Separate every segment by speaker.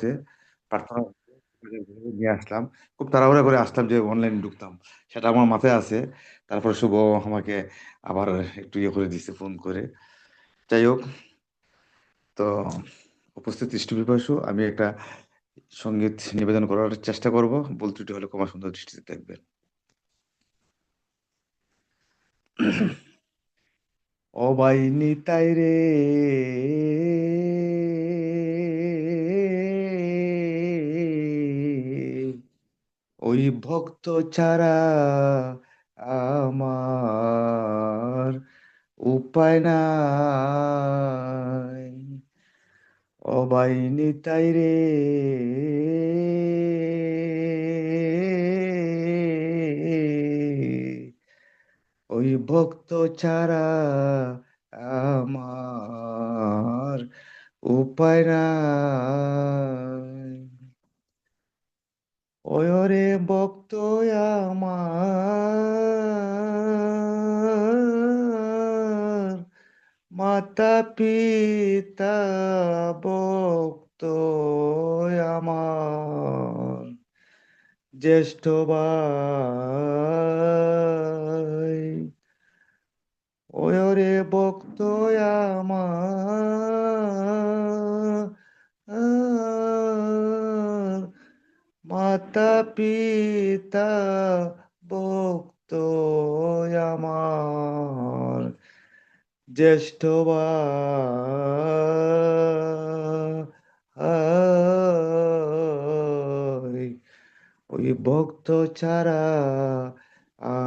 Speaker 1: আছে, প্রার্থনা নিয়ে আসলাম। খুব তাড়াহুড়া করে আসলাম যে অনলাইনে ঢুকতাম, সেটা আমার মাথায় আছে। তারপরে শুভ আমাকে আবার একটু ইয়ে করে দিচ্ছে ফোন করে। যাই হোক, তো উপস্থিত দৃষ্টিবিপাসু, আমি একটা সঙ্গীত নিবেদন করার চেষ্টা করব। ভুল ত্রুটি হলে ক্ষমা সুন্দর দৃষ্টিতে দেখবেন। অবাই নিতাই রে, ওই ভক্ত ছাড়া আমার উপায় নাই। অবাই নিতাই রে, ওই ভক্ত ছাড়া আমার উপায় নাই। ওরে ভক্ত আমার, মাতা পিতা ভক্ত আমার, জ্যেষ্ঠ ভাই। ওরে ভক্ত আমার, মাতা পিতা ভক্ত আমার, জ্যেষ্ঠ ভাই। ওই ভক্ত ছাড়া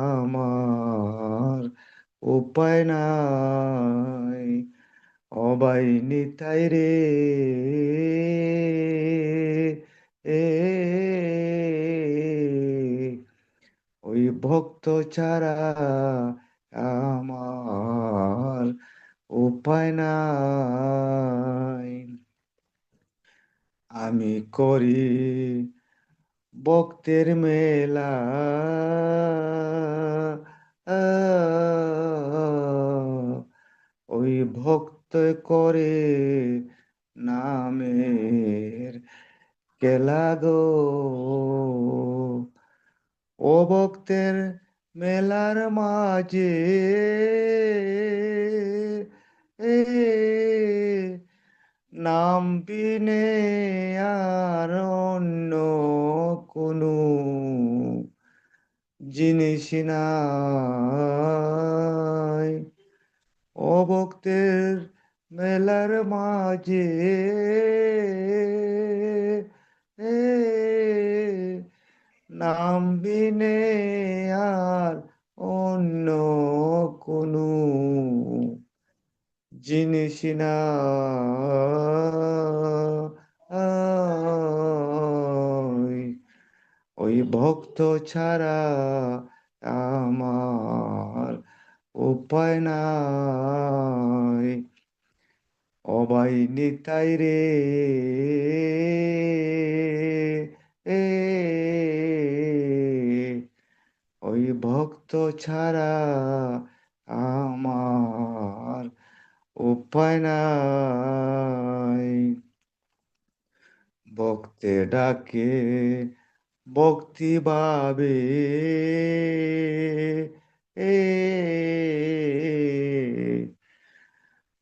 Speaker 1: আমার উপায় নাই। অবাই নিতাই রে, এ ওই ভক্ত ছাড়া আমার উপায় নাই। আমি করি ভক্তের মেলা, ওই ভক্ত করে নামের খেলা গো। ও ভক্তের মেলার মাঝে নাম বিনে আর অন্য কোনো জিনিস নাই। ও ভক্তের মেলার মাঝে নাম বিনে আর অন্য কোনো জিনিস নাই। ওই ভক্ত ছাড়া আমার উপায় নাই। অবাই নিতাই রে, এ ওই ভক্ত ছাড়া আমার উপায় নাই। ভক্তে ডাকে ভক্তি ভাবে,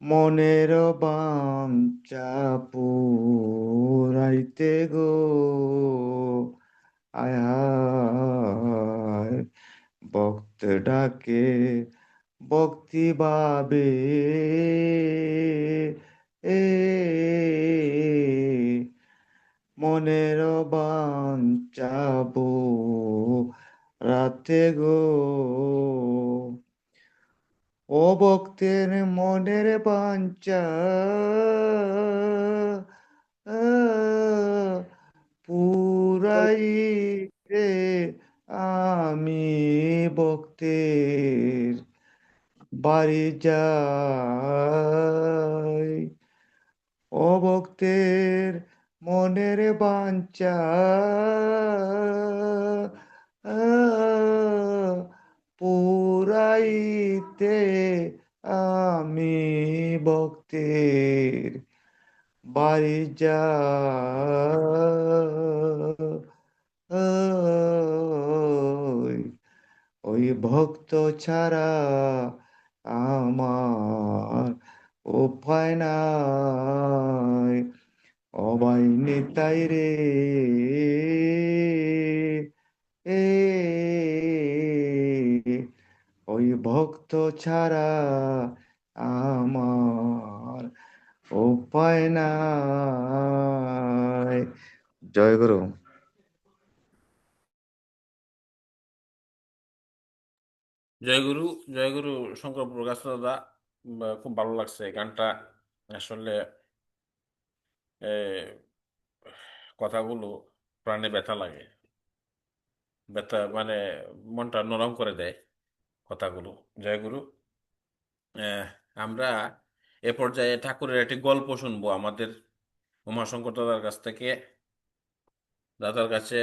Speaker 1: মনের বাঞ্ছা পুরাইতে গো। আয় হায়, ভক্ত ডাকে ভক্তি ভাবে, এ মনের বাঞ্ছা রাতে গো। ও ভক্তের মনের বাঞ্ছা পুরাইতে আমি ভক্তের বাড়ি যাই। ও ভক্তের মনের বাঞ্ছা পুরাইতে আমি ভক্তের বাড়ি যাই। ভক্ত ছাড়া আমার উপায় নাই, অবাই নিতাই রে, এ ওই ভক্ত ছাড়া আমার উপায় নাই। জয় গুরু।
Speaker 2: জয়গুরু, জয়গুরু। শঙ্কর প্রকাশ দাদা, খুব ভালো লাগছে এই গানটা। আসলে এ, কথাগুলো প্রাণে ব্যথা লাগে, ব্যথা মানে মনটা নরম করে দেয় কথাগুলো। জয়গুরু। আহ, আমরা এ পর্যায়ে ঠাকুরের একটি গল্প শুনবো আমাদের উমাশঙ্কর দাদার কাছ থেকে। দাদার কাছে